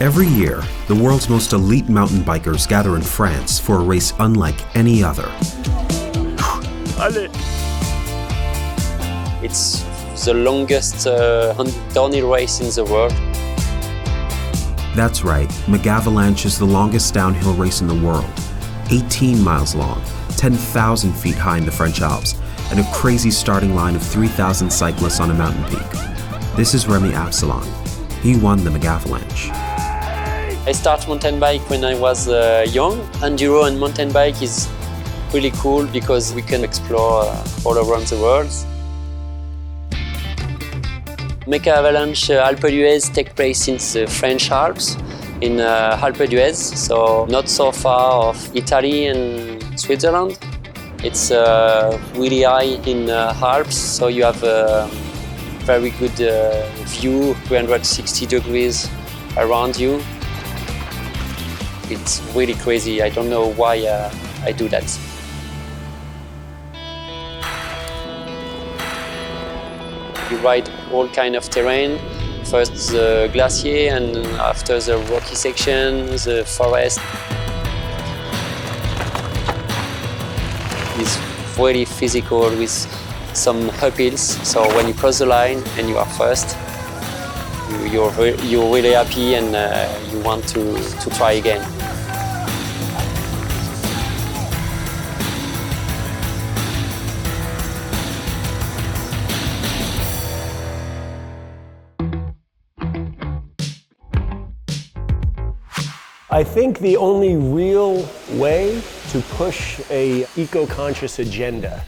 Every year, the world's most elite mountain bikers gather in France for a race unlike any other. It's the longest downhill race in the world. That's right, McAvalanche is the longest downhill race in the world. 18 miles long, 10,000 feet high in the French Alps, and a crazy starting line of 3,000 cyclists on a mountain peak. This is REMY ABSALON. He won the McAvalanche. I started mountain bike when I was young. Enduro and mountain bike is really cool because we can explore all around the world. McAvalanche Alpe d'Huez takes place in the French Alps, in Alpe d'Huez, so not so far of Italy and Switzerland. It's really high in Alps, so you have a very good view, 360 degrees around you. It's really crazy. I don't know why I do that. You ride all kind of terrain. First the glacier, and after the rocky section, the forest. It's really physical with some uphills. So when you cross the line and you are first, you're really happy and you want to try again. I think the only real way to push a eco-conscious agenda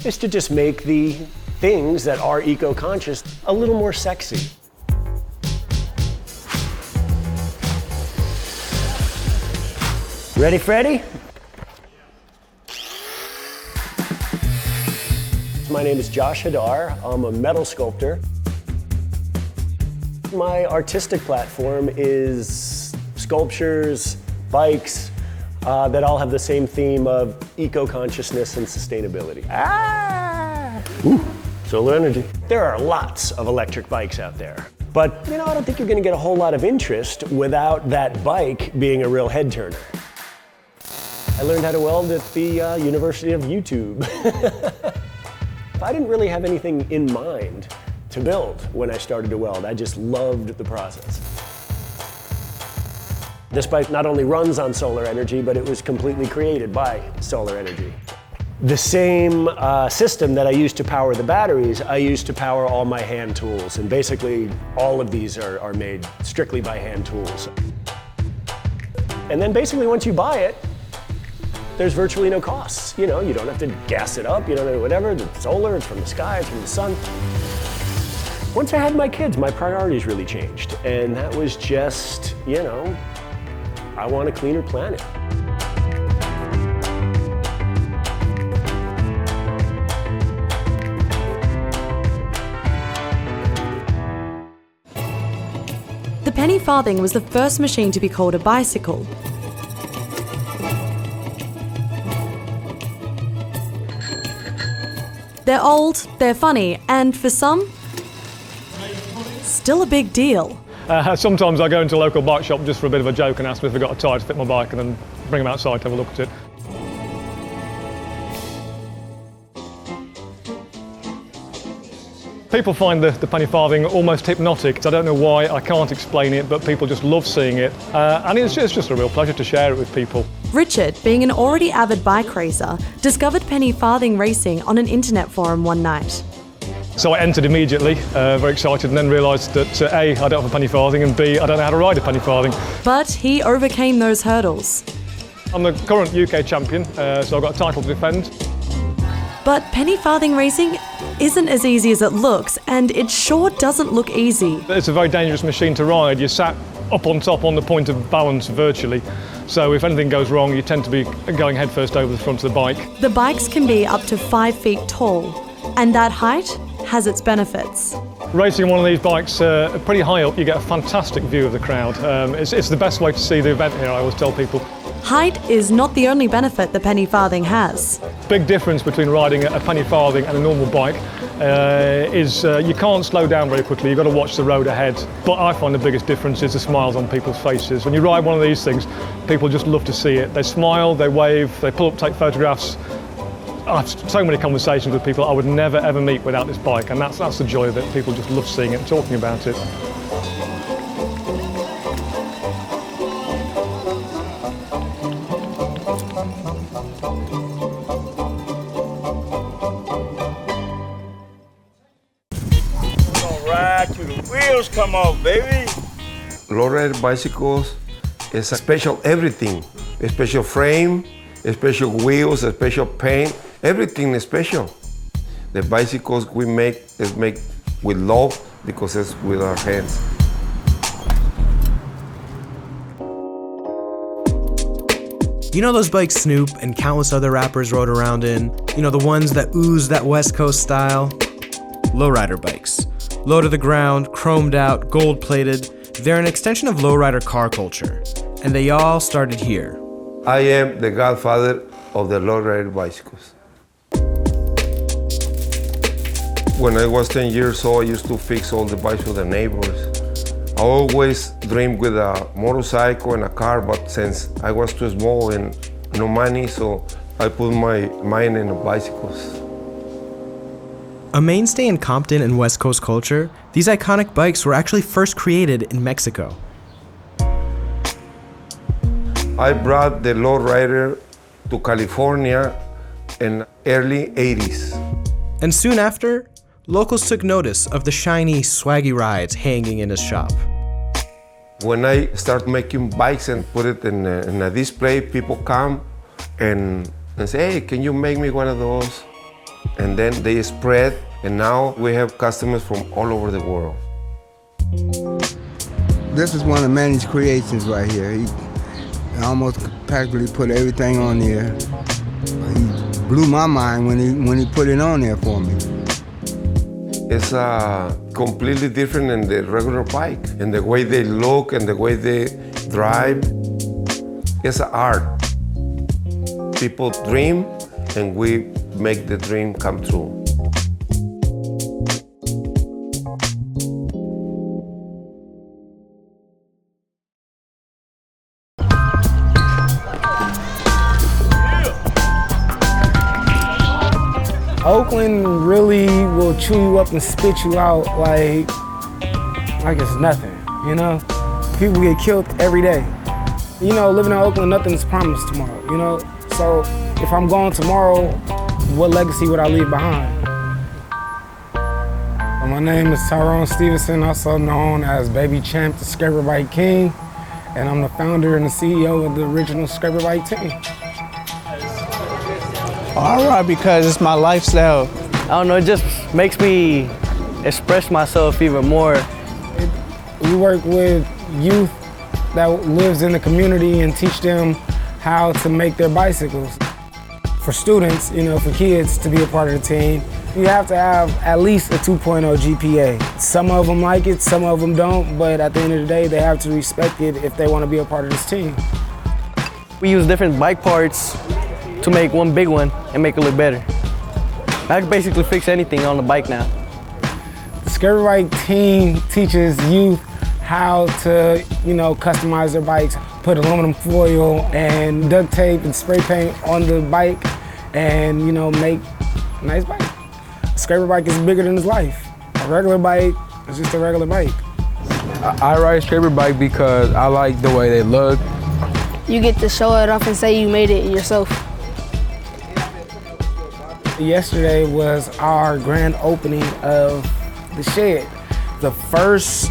is to just make the things that are eco-conscious a little more sexy. Ready, Freddy? My name is Josh Hadar. I'm a metal sculptor. My artistic platform is sculptures, bikes, that all have the same theme of eco-consciousness and sustainability. Ooh, solar energy. There are lots of electric bikes out there. But, I don't think you're gonna get a whole lot of interest without that bike being a real head turner. I learned how to weld at the University of YouTube. I didn't really have anything in mind to build when I started to weld. I just loved the process. This bike not only runs on solar energy, but it was completely created by solar energy. The same system that I used to power the batteries, I used to power all my hand tools. And basically, all of these are made strictly by hand tools. And then basically, once you buy it, there's virtually no costs. You don't have to gas it up, you don't have whatever. It's solar, it's from the sky, it's from the sun. Once I had my kids, my priorities really changed. And that was just, I want a cleaner planet. The penny farthing was the first machine to be called a bicycle. They're old, they're funny, and for some, still a big deal. Sometimes I go into a local bike shop just for a bit of a joke and ask them if they've got a tyre to fit my bike, and then bring them outside to have a look at it. People find the penny farthing almost hypnotic. I don't know why, I can't explain it, but people just love seeing it. And it's just a real pleasure to share it with people. Richard, being an already avid bike racer, discovered penny farthing racing on an internet forum one night. So I entered immediately, very excited, and then realised that A, I don't have a penny farthing, and B, I don't know how to ride a penny farthing. But he overcame those hurdles. I'm the current UK champion, so I've got a title to defend. But penny farthing racing isn't as easy as it looks, and it sure doesn't look easy. It's a very dangerous machine to ride. You're sat up on top on the point of balance virtually. So if anything goes wrong, you tend to be going headfirst over the front of the bike. The bikes can be up to 5 feet tall, and that height has its benefits. Racing one of these bikes pretty high up, you get a fantastic view of the crowd. It's the best way to see the event here, I always tell people. Height is not the only benefit the penny farthing has. Big difference between riding a penny farthing and a normal bike is you can't slow down very quickly, you've got to watch the road ahead. But I find the biggest difference is the smiles on people's faces. When you ride one of these things, people just love to see it. They smile, they wave, they pull up, take photographs. I have so many conversations with people I would never ever meet without this bike, and that's the joy of it. People just love seeing it and talking about it. Till the wheels come off, baby. Lowrider bicycles is a special everything. A special frame, a special wheels, a special paint. Everything is special. The bicycles we make is made with love because it's with our hands. You know those bikes Snoop and countless other rappers rode around in? You know, the ones that ooze that West Coast style? Lowrider bikes. Low to the ground, chromed out, gold-plated. They're an extension of lowrider car culture, and they all started here. I am the godfather of the lowrider bicycles. When I was 10 years old, I used to fix all the bikes for the neighbors. I always dreamed with a motorcycle and a car, but since I was too small and no money, so I put my mind in the bicycles. A mainstay in Compton and West Coast culture, these iconic bikes were actually first created in Mexico. I brought the lowrider to California in early 80s. And soon after, locals took notice of the shiny, swaggy rides hanging in his shop. When I start making bikes and put it in a display, people come and say, hey, can you make me one of those? And then they spread, and now we have customers from all over the world. This is one of Manny's creations right here. He almost practically put everything on there. He blew my mind when he put it on there for me. It's completely different than the regular bike, and the way they look and the way they drive. It's an art. People dream, and we make the dream come true. Oakland really will chew you up and spit you out like it's nothing, you know? People get killed every day. You know, living in Oakland, nothing's promised tomorrow, you know? So if I'm gone tomorrow, what legacy would I leave behind? My name is TYRONE STEVENSON, also known as Baby Champ, the Scraper Bike King, and I'm the founder and the CEO of the original Scraper Bike team. I ride because it's my lifestyle. I don't know, it just makes me express myself even more. We work with youth that lives in the community and teach them how to make their bicycles. For students, you know, for kids to be a part of the team, you have to have at least a 2.0 GPA. Some of them like it, some of them don't, but at the end of the day, they have to respect it if they want to be a part of this team. We use different bike parts to make one big one and make it look better. I can basically fix anything on the bike now. The Scraper Bike team teaches youth how to, you know, customize their bikes, put aluminum foil and duct tape and spray paint on the bike and, you know, make a nice bike. A Scraper Bike is bigger than his life. A regular bike is just a regular bike. I ride Scraper Bike because I like the way they look. You get to show it off and say you made it yourself. Yesterday was our grand opening of the shed. The first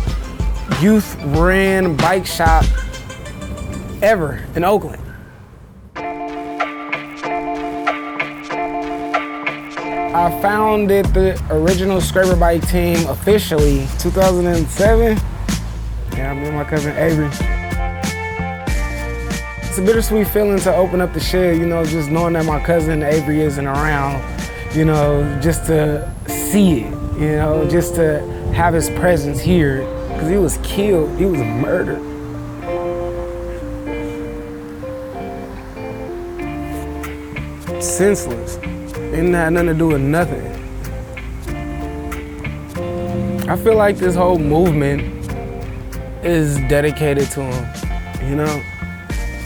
youth ran bike shop ever in Oakland. I founded the original Scraper Bike team officially 2007. Yeah, me and my cousin Avery. It's a bittersweet feeling to open up the shed, you know, just knowing that my cousin Avery isn't around, you know, just to see it, you know, just to have his presence here, because he was killed, he was murdered. Senseless. It didn't have nothing to do with nothing. I feel like this whole movement is dedicated to him, you know?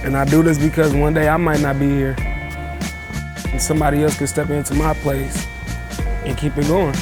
And I do this because one day I might not be here and somebody else could step into my place and keep it going.